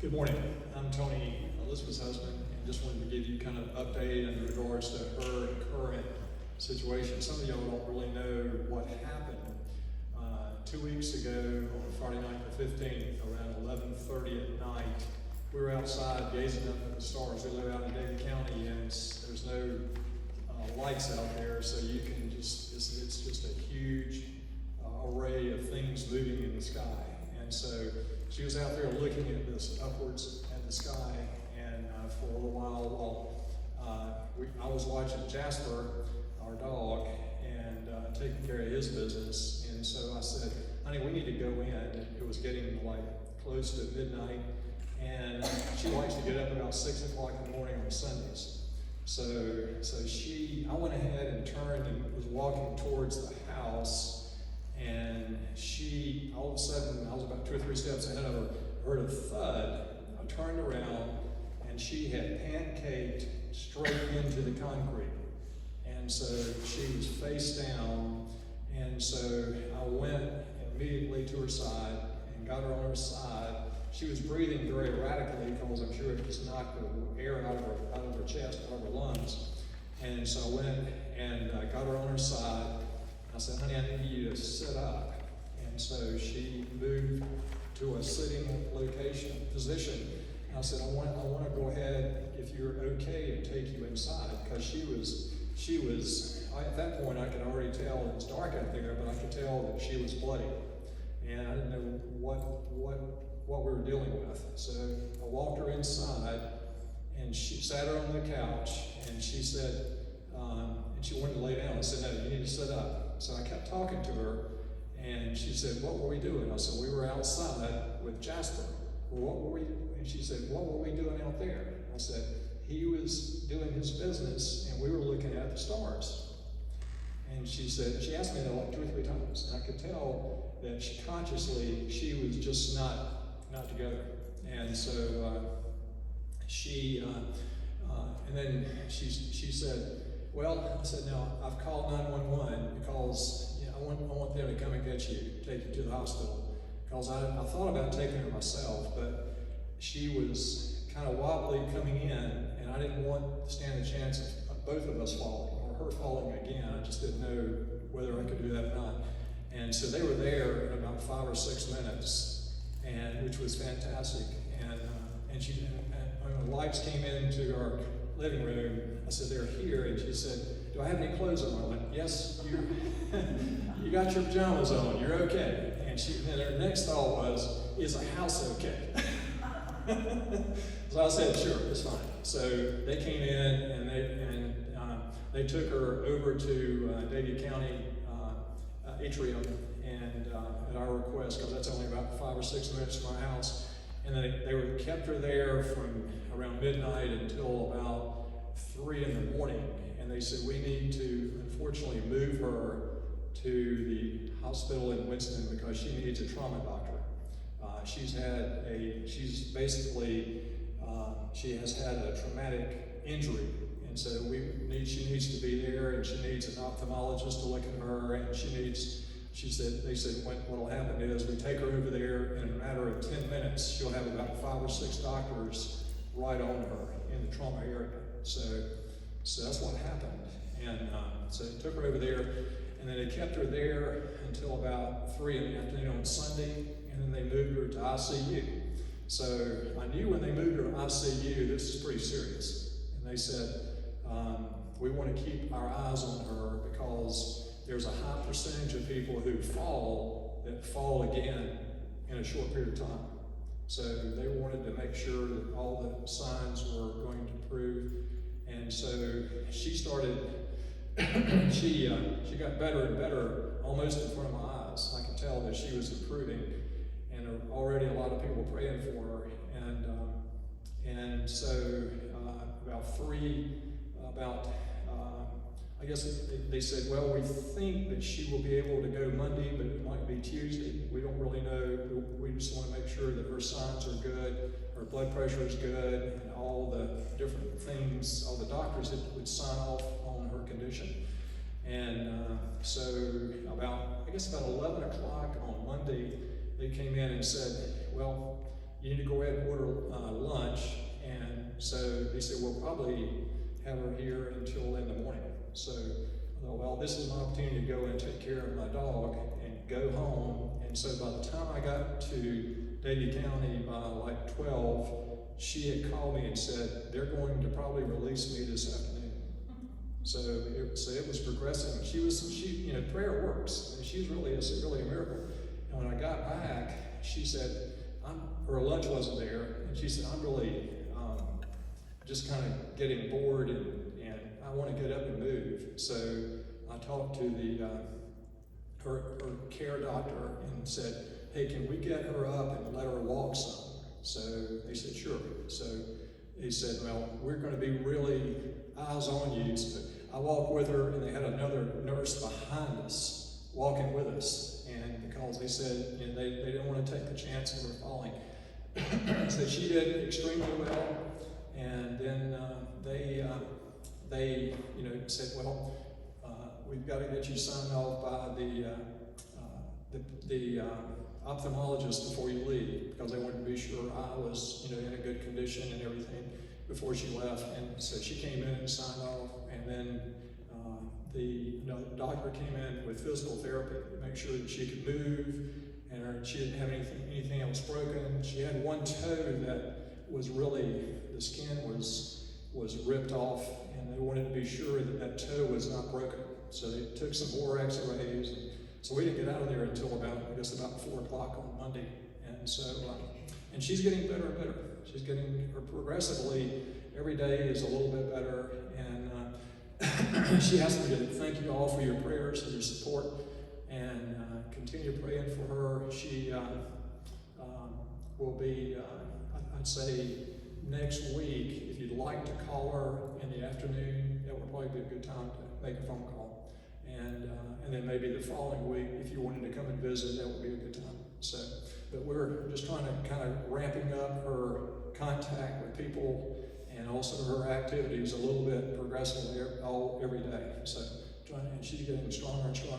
Good morning. I'm Tony, Elizabeth's husband, and just wanted to give you kind of an update in regards to her current situation. Some of y'all don't really know what happened. 2 weeks ago, on Friday night the 15th, around 11:30 at night, we were outside gazing up at the stars. We live out in Davie County, and there's no lights out there, so you can just, it's just a huge array of things moving in the sky. And so she was out there looking at this upwards at the sky, and for a little while I was watching Jasper, our dog, and taking care of his business. And so I said, honey, we need to go in. It was getting like close to midnight, and she likes to get up about 6 o'clock in the morning on Sundays. So I went ahead and turned and was walking towards the house, and she, all of a sudden, I was about 2 or 3 steps ahead of her, heard a thud. I turned around, and she had pancaked straight into the concrete. And so she was face down, and so I went immediately to her side and got her on her side. She was breathing very erratically because I'm sure it just knocked the air out of her chest, out of her lungs. And so I went and got her on her side. I said, honey, I need you to sit up. And so she moved to a sitting position. And I said, I want to go ahead, if you're okay, and take you inside, because she was, at that point I could already tell, it was dark out there, but I could tell that she was bloody. And I didn't know what we were dealing with. So I walked her inside, and she sat her on the couch, and she said, and she wanted to lay down. I said, no, you need to sit up. So I kept talking to her, and she said, what were we doing? I said, we were outside with Jasper. Well, what were we? And she said, what were we doing out there? I said, he was doing his business, and we were looking at the stars. And she said, she asked me that like 2 or 3 times, and I could tell that she was just not together. And so and then she said, well, I said, no, I've called 911 because I want them to come and get you, take you to the hospital. Because I thought about taking her myself, but she was kind of wobbly coming in, and I didn't want to stand the chance of both of us falling or her falling again. I just didn't know whether I could do that or not. And so they were there in about 5 or 6 minutes, and which was fantastic. And when the lights came into our living room, I said, they're here, and she said, do I have any clothes on? I went, yes, you got your pajamas on, you're okay. And her next thought was, is the house okay? So I said, sure, it's fine. So they came in, and they took her over to Davie County Atrium, and at our request, because that's only about 5 or 6 minutes from our house. And they kept her there from around midnight until about 3 in the morning. And they said, we need to, unfortunately, move her to the hospital in Winston because she needs a trauma doctor. She has had a traumatic injury. And so she needs to be there, and she needs an ophthalmologist to look at her, and they said what will happen is we take her over there, in a matter of 10 minutes, she'll have about 5 or 6 doctors right on her in the trauma area. So that's what happened. And so they took her over there, and then they kept her there until about 3 in the afternoon on Sunday, and then they moved her to ICU. So I knew when they moved her to ICU, this is pretty serious. And they said, we want to keep our eyes on her because there's a high percentage of people who fall again in a short period of time. So they wanted to make sure that all the signs were going to improve. And so she started, she got better and better almost in front of my eyes. I could tell that she was improving, and already a lot of people were praying for her. And so I guess they said, well, we think that she will be able to go Monday, but it might be Tuesday. We don't really know. We just want to make sure that her signs are good, her blood pressure is good, and all the different things, all the doctors that would sign off on her condition. And so about 11 o'clock on Monday, they came in and said, well, you need to go ahead and order said, we'll probably have her here until in the morning. So I thought, well, this is my opportunity to go and take care of my dog and go home. And so by the time I got to Davie County by like 12, she had called me and said, they're going to probably release me this afternoon. So it was progressing. Prayer works. It's really a miracle. And when I got back, she said, her lunch wasn't there, and she said, I'm really just kind of getting bored, and I want to get up and move. So I talked to her care doctor and said, hey, can we get her up and let her walk some? So they said, sure. So he said, well, we're going to be really eyes on you. So I walked with her, and they had another nurse behind us walking with us. And because they said, they didn't want to take the chance of her falling. So she did extremely well. And then they said, well, we've got to get you signed off by the ophthalmologist before you leave, because they wanted to be sure I was, in a good condition and everything before she left. And so she came in and signed off, and then the doctor came in with physical therapy to make sure that she could move, and she didn't have anything else broken. She had one toe that was really, the skin was ripped off, and they wanted to be sure that toe was not broken. So they took some more x-rays, and so we didn't get out of there until about 4 o'clock on Monday. And so, and she's getting better and better. She's getting progressively, every day is a little bit better. And she asked me to thank you all for your prayers and your support, and continue praying for her. She will be, I'd say, next week, if you'd like to call her in the afternoon, that would probably be a good time to make a phone call. And then maybe the following week, if you wanted to come and visit, that would be a good time. So, but we're just trying to kind of ramping up her contact with people and also her activities a little bit progressively every day. So, and she's getting stronger and stronger.